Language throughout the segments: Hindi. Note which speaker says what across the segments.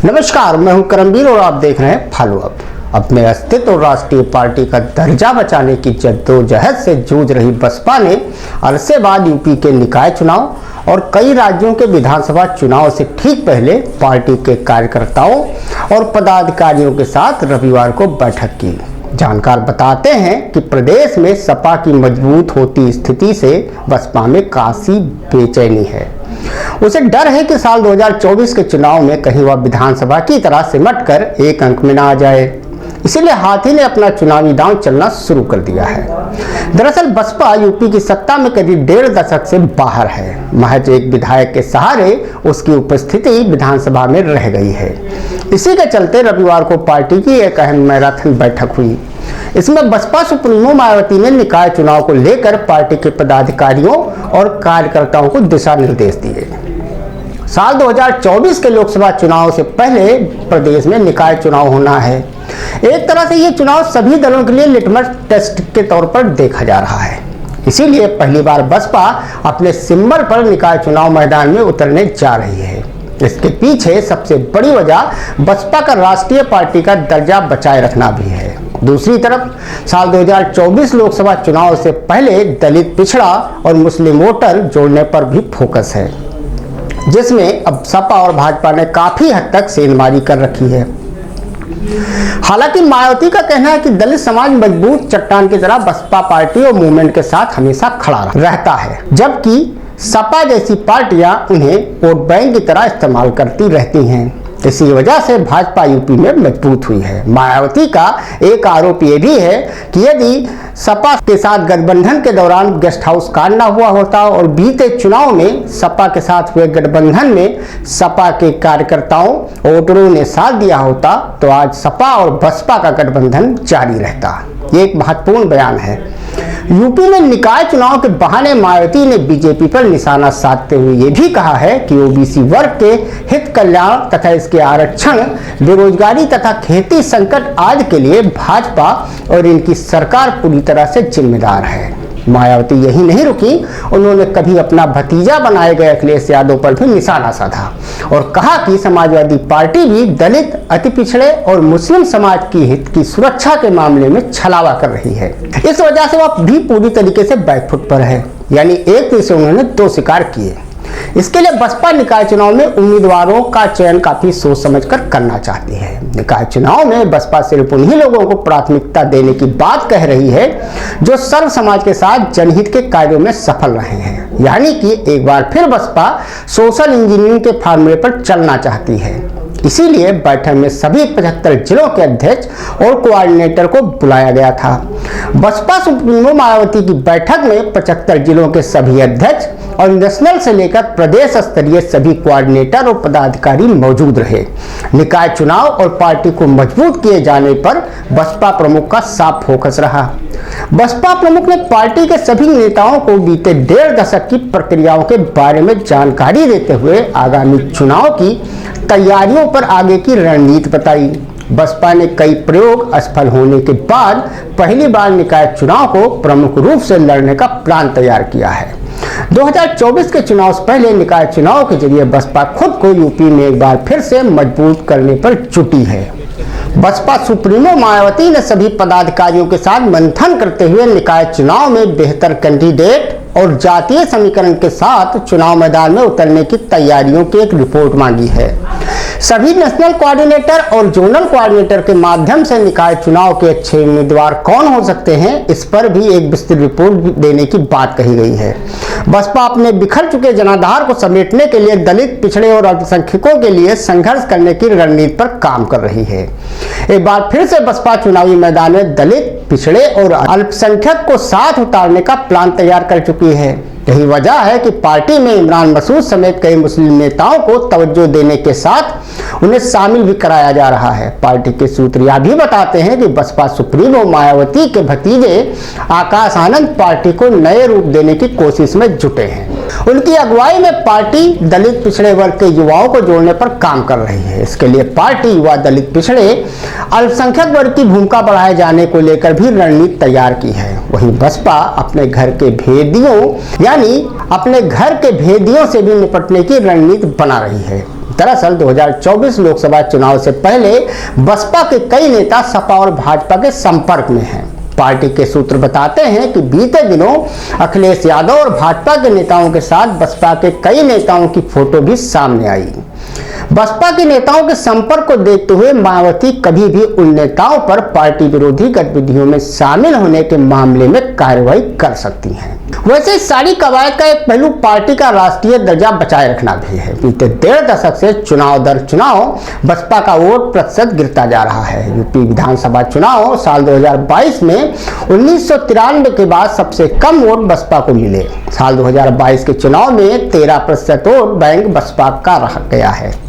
Speaker 1: नमस्कार, मैं हूं करमवीर और आप देख रहे हैं फॉलो अप। अपने अस्तित्व और राष्ट्रीय पार्टी का दर्जा बचाने की जद्दोजहद से जूझ रही बसपा ने अरसे बाद यूपी के निकाय चुनाव और कई राज्यों के विधानसभा चुनाव से ठीक पहले पार्टी के कार्यकर्ताओं और पदाधिकारियों के साथ रविवार को बैठक की। जानकार बताते हैं कि प्रदेश में सपा की मजबूत होती स्थिति से बसपा में काफी बेचैनी है। उसे डर है कि साल 2024 के चुनाव में कहीं वह विधानसभा की तरह सिमटकर एक अंक में न आ जाए। इसीलिए हाथी ने अपना चुनावी दांव चलना शुरू कर दिया है। दरअसल बसपा यूपी की सत्ता में करीब 1.5 दशक से बाहर है। महज एक विधायक के सहारे उसकी उपस्थिति विधानसभा में रह गई है। इसी के चलते रविवार को पार्टी की एक अहम मैराथन बैठक हुई। इसमें बसपा सुप्रीमो मायावती ने निकाय चुनाव को लेकर पार्टी के पदाधिकारियों और कार्यकर्ताओं को दिशा निर्देश दिए। साल 2024 के लोकसभा चुनाव से पहले प्रदेश में निकाय चुनाव होना है। एक तरह से ये चुनाव सभी दलों के लिए लिटमस टेस्ट के तौर पर देखा जा रहा है। इसीलिए पहली बार बसपा अपने सिंबल पर निकाय चुनाव मैदान में उतरने जा रही है। इसके पीछे सबसे बड़ी वजह बसपा का राष्ट्रीय पार्टी का दर्जा बचाए रखना भी है। दूसरी तरफ साल 2024 लोकसभा चुनाव से पहले दलित, पिछड़ा और मुस्लिम वोटर जोड़ने पर भी फोकस है, जिसमें अब सपा और भाजपा ने काफी हद तक सेंधमारी कर रखी है। हालांकि मायावती का कहना है कि दलित समाज मजबूत चट्टान की तरह बसपा पार्टी और मूवमेंट के साथ हमेशा खड़ा रहता है, जबकि सपा जैसी पार्टियां उन्हें वोट बैंक की तरह इस्तेमाल करती रहती हैं। इसी वजह से भाजपा यूपी में मजबूत हुई है। मायावती का एक आरोप ये भी है कि यदि सपा के साथ गठबंधन के दौरान गेस्ट हाउस कांड न हुआ होता और बीते चुनाव में सपा के साथ हुए गठबंधन में सपा के कार्यकर्ताओं वोटरों ने साथ दिया होता तो आज सपा और बसपा का गठबंधन जारी रहता। ये एक महत्वपूर्ण बयान है। यूपी में निकाय चुनाव के बहाने मायावती ने बीजेपी पर निशाना साधते हुए ये भी कहा है कि ओबीसी वर्ग के हित कल्याण तथा इसके आरक्षण, बेरोजगारी तथा खेती संकट आदि के लिए भाजपा और इनकी सरकार पूरी तरह से जिम्मेदार है। मायावती यही नहीं रुकी, उन्होंने कभी अपना भतीजा बनाए गए अखिलेश यादव पर भी निशाना साधा और कहा कि समाजवादी पार्टी भी दलित, अति पिछड़े और मुस्लिम समाज की हित की सुरक्षा के मामले में छलावा कर रही है। इस वजह से वह भी पूरी तरीके से बैकफुट पर है, यानी एक तीर से उन्होंने 2 शिकार किए। इसके लिए बसपा निकाय चुनाव में उम्मीदवारों का चयन काफी सोच समझकर करना चाहती है। निकाय चुनाव में बसपा सिर्फ उन्हीं लोगों को प्राथमिकता देने की बात कह रही है जो सर्व समाज के साथ जनहित के कार्यों में सफल रहे हैं, यानी कि एक बार फिर बसपा सोशल इंजीनियरिंग के फार्मूले पर चलना चाहती है। इसीलिए बैठक में सभी 75 जिलों के अध्यक्ष और कोऑर्डिनेटर को बुलाया गया था। बसपा सुप्रीमो मायावती की बैठक में 75 जिलों के सभी अध्यक्ष और नेशनल से लेकर प्रदेश स्तरीय सभी कोऑर्डिनेटर और पदाधिकारी मौजूद रहे। निकाय चुनाव और पार्टी को मजबूत किए जाने पर बसपा प्रमुख का साफ फोकस रहा। बसपा प्रमुख ने पार्टी के सभी नेताओं को बीते 1.5 दशक की प्रक्रियाओं के बारे में जानकारी देते हुए आगामी चुनाव की तैयारियों पर आगे की रणनीति बताई। बसपा ने कई प्रयोग असफल होने के बाद पहली बार निकाय चुनाव को प्रमुख रूप से लड़ने का प्लान तैयार किया है। 2024 के चुनाव से पहले निकाय चुनाव के जरिए बसपा खुद को यूपी में एक बार फिर से मजबूत करने पर जुटी है। बसपा सुप्रीमो मायावती ने सभी पदाधिकारियों के साथ मंथन करते हुए निकाय चुनाव में बेहतर कैंडिडेट और जातीय समीकरण के साथ चुनाव मैदान में उतरने की तैयारियों की एक रिपोर्ट मांगी है। सभी नेशनल कोऑर्डिनेटर और जोनल कोऑर्डिनेटर के माध्यम से निकाय चुनाव के अच्छे उम्मीदवार कौन हो सकते हैं, इस पर भी एक विस्तृत रिपोर्ट देने की बात कही गई है। बसपा अपने बिखर चुके जनाधार को समेटने के लिए दलित, पिछड़े और अल्पसंख्यकों के लिए संघर्ष करने की रणनीति पर काम कर रही है। एक बार फिर से बसपा चुनावी मैदान में दलित, पिछड़े और अल्पसंख्यक को साथ उतारने का प्लान तैयार कर चुकी है। यही वजह है कि पार्टी में इमरान मसूद समेत कई मुस्लिम नेताओं को तवज्जो देने के साथ उन्हें शामिल भी कराया जा रहा है। पार्टी के सूत्र यह भी बताते हैं कि बसपा सुप्रीमो मायावती के भतीजे आकाश आनंद पार्टी को नए रूप देने की कोशिश में जुटे हैं। उनकी अगुवाई में पार्टी दलित, पिछड़े वर्ग के युवाओं को जोड़ने पर काम कर रही है। इसके लिए पार्टी युवा, दलित, पिछड़े, अल्पसंख्यक वर्ग की भूमिका बढ़ाए जाने को लेकर भी रणनीति तैयार की है। वहीं बसपा अपने घर के भेदियों से भी निपटने की रणनीति बना रही है। दरअसल 2024 लोकसभा चुनाव से पहले बसपा के कई नेता सपा और भाजपा के संपर्क में हैं। पार्टी के सूत्र बताते हैं कि बीते दिनों अखिलेश यादव और भाजपा के नेताओं के साथ बसपा के कई नेताओं की फोटो भी सामने आई। बसपा के नेताओं के संपर्क को देखते हुए मायावती कभी भी उन नेताओं पर पार्टी विरोधी गतिविधियों में शामिल होने के मामले में कार्रवाई कर सकती हैं। वैसे इस सारी कवायद का एक पहलू पार्टी का राष्ट्रीय दर्जा बचाए रखना भी है। बीते 1.5 दशक से चुनाव दर चुनाव बसपा का वोट प्रतिशत गिरता जा रहा है। यूपी विधानसभा चुनाव साल 2022 में 1993 के बाद सबसे कम वोट बसपा को मिले। साल 2022 के चुनाव में 13% वोट बैंक बसपा का रह गया है।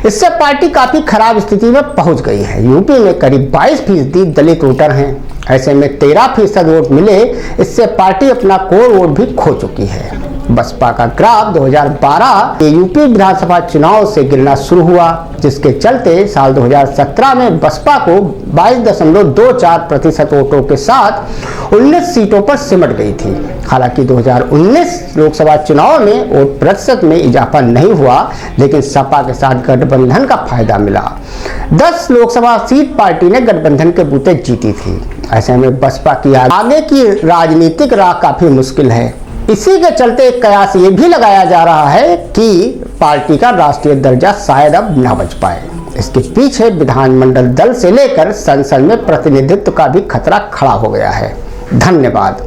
Speaker 1: इससे पार्टी काफी खराब स्थिति में पहुंच गई है। यूपी में करीब 22% दलित वोटर हैं। ऐसे में 13% वोट मिले, इससे पार्टी अपना कोर वोट भी खो चुकी है। बसपा का ग्राफ 2012 के यूपी विधानसभा चुनाव से गिरना शुरू हुआ, जिसके चलते साल 2017 में बसपा को 22.24% वोटों के साथ 19 सीटों पर सिमट गई थी। हालांकि 2019 लोकसभा चुनाव में वोट प्रतिशत में इजाफा नहीं हुआ, लेकिन सपा के साथ गठबंधन का फायदा मिला। 10 लोकसभा सीट पार्टी ने गठबंधन के बूते जीती थी। ऐसे में बसपा की आगे की राजनीतिक राह काफी मुश्किल है। इसी के चलते एक कयास ये भी लगाया जा रहा है कि पार्टी का राष्ट्रीय दर्जा शायद अब न बच पाए। इसके पीछे विधानमंडल दल से लेकर संसद में प्रतिनिधित्व का भी खतरा खड़ा हो गया है। धन्यवाद।